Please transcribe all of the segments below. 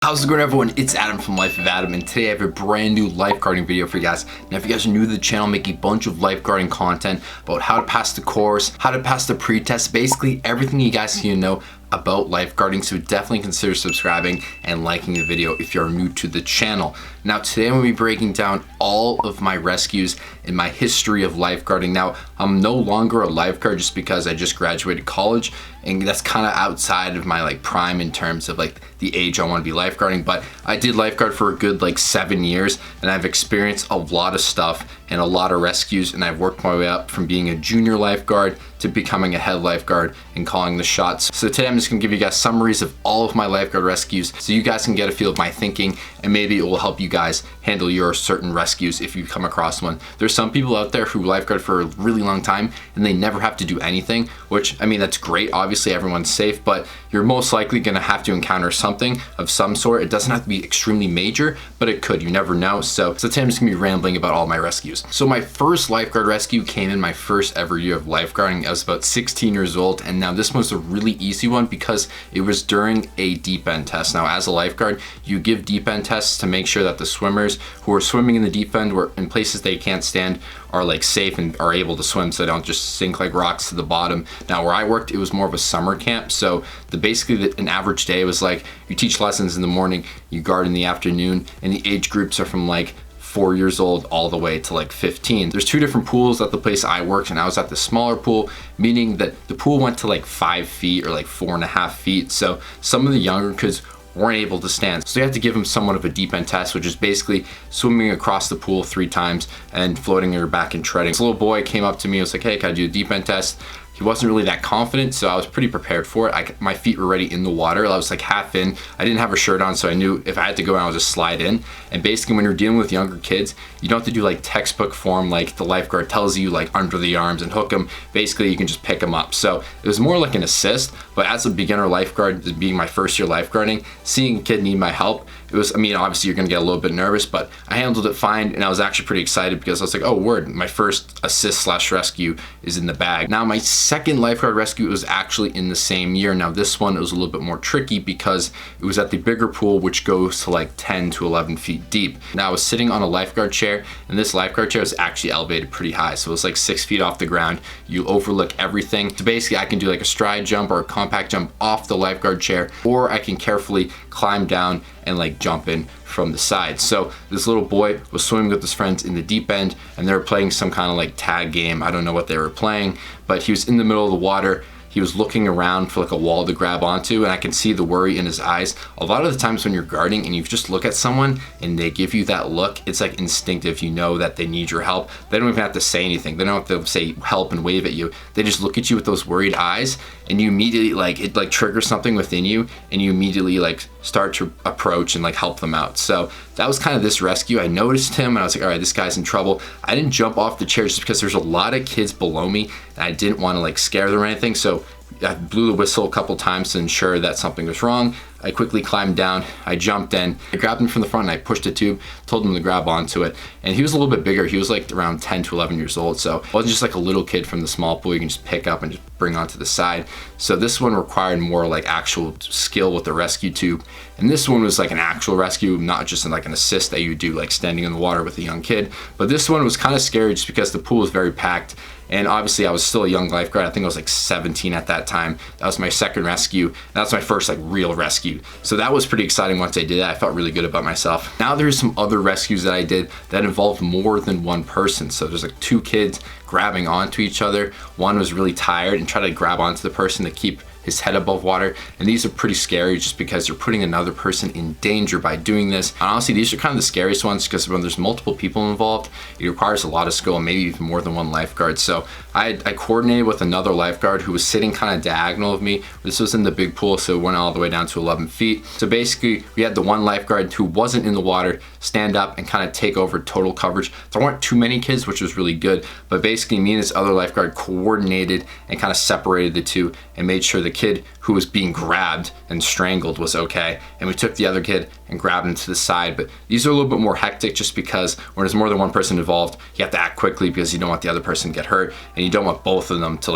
How's it going, everyone? It's Adam from Life of Adam, and today I have a brand new lifeguarding video for you guys. Now, if you guys are new to the channel, I make a bunch of lifeguarding content about how to pass the course, how to pass the pre-test, basically everything you guys need to know about lifeguarding. So definitely consider subscribing and liking the video if you're new to the channel. Now, today I'm going to be breaking down all of my rescues in my history of lifeguarding. Now, I'm no longer a lifeguard just because I just graduated college, and that's kind of outside of my prime in terms of the age I want to be lifeguarding. But I did lifeguard for a good 7 years, and I've experienced a lot of stuff and a lot of rescues, and I've worked my way up from being a junior lifeguard to becoming a head lifeguard and calling the shots. So today I'm just gonna give you guys summaries of all of my lifeguard rescues so you guys can get a feel of my thinking, and maybe it will help you guys handle your certain rescues if you come across one. There's some people out there who lifeguard for a really long time and they never have to do anything, which, I mean, that's great. Obviously everyone's safe, but you're most likely gonna have to encounter something of some sort. It doesn't have to be extremely major, but it could, you never know. So today I'm just gonna be rambling about all my rescues. So my first lifeguard rescue came in my first ever year of lifeguarding. I was about 16 years old, and now this was a really easy one because it was during a deep end test. Now, as a lifeguard, you give deep end tests to make sure that the swimmers who are swimming in the deep end or in places they can't stand are safe and are able to swim, so they don't just sink like rocks to the bottom. Now, where I worked, it was more of a summer camp, so an average day was you teach lessons in the morning, you guard in the afternoon, and the age groups are from 4 years old all the way to 15. There's two different pools at the place I worked, and I was at the smaller pool, meaning that the pool went to 5 feet or 4.5 feet. So some of the younger kids weren't able to stand. So you have to give them somewhat of a deep end test, which is basically swimming across the pool 3 times and floating your back and treading. This little boy came up to me and was like, "Hey, can I do a deep end test?" He wasn't really that confident, so I was pretty prepared for it. My feet were already in the water. I was half in. I didn't have a shirt on, so I knew if I had to go in, I would just slide in. And basically, when you're dealing with younger kids, you don't have to do textbook form the lifeguard tells you, under the arms and hook them. Basically, you can just pick them up. So it was more like an assist, but as a beginner lifeguard, being my first year lifeguarding, seeing a kid need my help, it was, obviously you're gonna get a little bit nervous, but I handled it fine, and I was actually pretty excited because I was like, oh, word, my first assist/rescue is in the bag. Now, my second lifeguard rescue was actually in the same year. Now, this one was a little bit more tricky because it was at the bigger pool, which goes to 10 to 11 feet deep. Now, I was sitting on a lifeguard chair, and this lifeguard chair was actually elevated pretty high. So it was 6 feet off the ground. You overlook everything. So basically, I can do a stride jump or a compact jump off the lifeguard chair, or I can carefully climb down and jump in from the side. So this little boy was swimming with his friends in the deep end, and they were playing some kind of tag game. I don't know what they were playing, but he was in the middle of the water. He was looking around for a wall to grab onto, and I can see the worry in his eyes. A lot of the times when you're guarding and you just look at someone and they give you that look, it's instinctive. You know that they need your help. They don't even have to say anything. They don't have to say help and wave at you. They just look at you with those worried eyes, and you immediately it triggers something within you, and you immediately start to approach and help them out. So that was kind of this rescue. I noticed him and I was like, all right, this guy's in trouble. I didn't jump off the chair just because there's a lot of kids below me, and I didn't want to scare them or anything. So I blew the whistle a couple times to ensure that something was wrong. I quickly climbed down, I jumped in, I grabbed him from the front, and I pushed the tube, told him to grab onto it. And he was a little bit bigger. He was around 10 to 11 years old. So it wasn't just a little kid from the small pool you can just pick up and just bring onto the side. So this one required more actual skill with the rescue tube. And this one was an actual rescue, not just an assist that you do standing in the water with a young kid. But this one was kind of scary just because the pool was very packed. And obviously I was still a young lifeguard. I think I was 17 at that time. That was my second rescue. That was my first real rescue. So that was pretty exciting. Once I did that, I felt really good about myself. Now there's some other rescues that I did that involved more than one person. So there's 2 kids grabbing onto each other. One was really tired and tried to grab onto the person to keep his head above water, and these are pretty scary just because you're putting another person in danger by doing this. And honestly, these are kind of the scariest ones because when there's multiple people involved, it requires a lot of skill, maybe even more than one lifeguard. So I coordinated with another lifeguard who was sitting kind of diagonal of me. This was in the big pool, so it went all the way down to 11 feet. So basically, we had the one lifeguard who wasn't in the water stand up and kind of take over total coverage. There weren't too many kids, which was really good, but basically me and this other lifeguard coordinated and kind of separated the two and made sure the kid who was being grabbed and strangled was okay. And we took the other kid and grabbed him to the side. But these are a little bit more hectic just because when there's more than one person involved, you have to act quickly because you don't want the other person to get hurt, and you don't want both of them to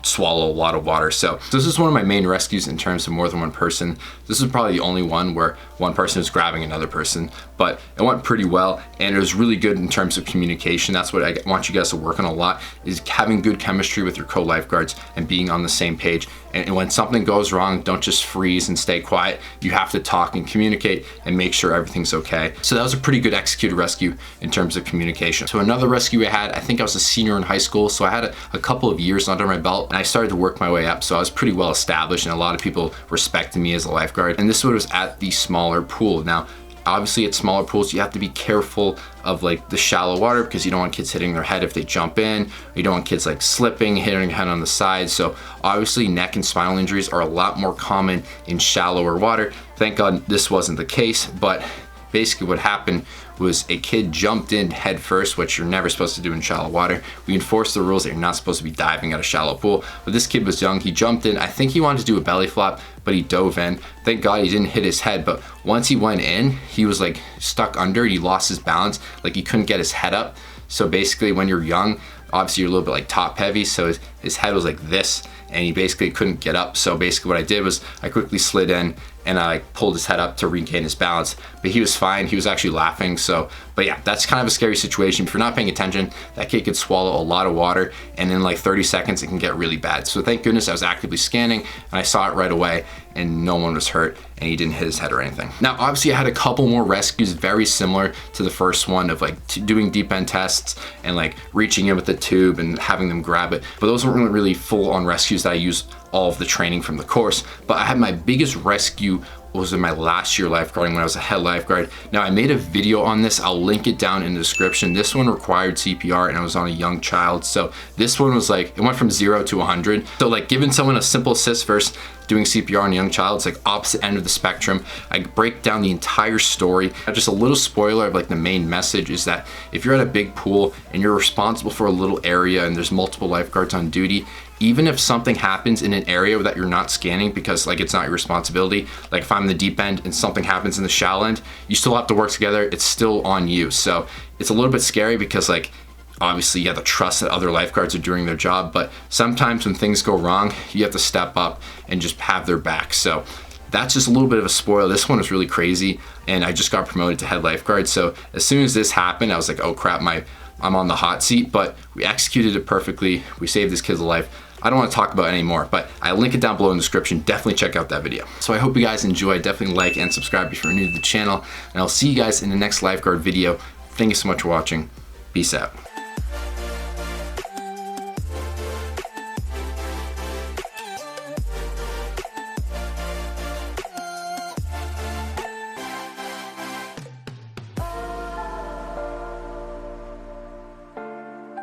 swallow a lot of water. So this is one of my main rescues in terms of more than one person. This is probably the only one where one person is grabbing another person, but it went pretty well, and it was really good in terms of communication. That's what I want you guys to work on a lot, is having good chemistry with your co-lifeguards and being on the same page. And when something goes wrong, don't just freeze and stay quiet. You have to talk and communicate and make sure everything's okay. So that was a pretty good executed rescue in terms of communication. So another rescue I had, I think I was a senior in high school, so I had a couple of years under my belt, and I started to work my way up. So I was pretty well established, and a lot of people respected me as a lifeguard. And this one was at the smaller pool. Now, obviously at smaller pools, you have to be careful of like the shallow water, because you don't want kids hitting their head if they jump in. You don't want kids like slipping, hitting their head on the side. So obviously neck and spinal injuries are a lot more common in shallower water. Thank God this wasn't the case, but basically what happened was a kid jumped in head first, which you're never supposed to do in shallow water. We enforce the rules that you're not supposed to be diving at a shallow pool, but this kid was young. He jumped in. I think he wanted to do a belly flop, but he dove in. Thank God he didn't hit his head, but once he went in, he was like stuck under. He lost his balance, like he couldn't get his head up. So basically when you're young, obviously you're a little bit like top heavy, so his head was like this, and he basically couldn't get up. So basically what I did was I quickly slid in and I pulled his head up to regain his balance, but he was fine. He was actually laughing. So, but yeah, that's kind of a scary situation. If you're not paying attention, that kid could swallow a lot of water, and in like 30 seconds, it can get really bad. So thank goodness I was actively scanning and I saw it right away, and no one was hurt, and he didn't hit his head or anything. Now, obviously I had a couple more rescues very similar to the first one, of like doing deep end tests and like reaching in with the tube and having them grab it. But those weren't really full on rescues that I used all of the training from the course. But I had my biggest rescue was in my last year lifeguarding, when I was a head lifeguard. Now I made a video on this, I'll link it down in the description. This one required CPR, and I was on a young child. So this one was like, it went from 0 to 100. So like giving someone a simple assist versus doing CPR on a young child, it's like opposite end of the spectrum. I break down the entire story. Just a little spoiler of like the main message is that if you're at a big pool and you're responsible for a little area and there's multiple lifeguards on duty, even if something happens in an area that you're not scanning because like it's not your responsibility, like if I'm in the deep end and something happens in the shallow end, you still have to work together. It's still on you. So it's a little bit scary because like obviously you have to trust that other lifeguards are doing their job, but sometimes when things go wrong, you have to step up and just have their back. So that's just a little bit of a spoil. This one was really crazy, and I just got promoted to head lifeguard. So as soon as this happened, I was like, oh crap, I'm on the hot seat, but we executed it perfectly. We saved this kid's life. I don't want to talk about it anymore, but I'll link it down below in the description. Definitely check out that video. So I hope you guys enjoyed. Definitely like and subscribe if you're new to the channel, and I'll see you guys in the next lifeguard video. Thank you so much for watching. Peace out.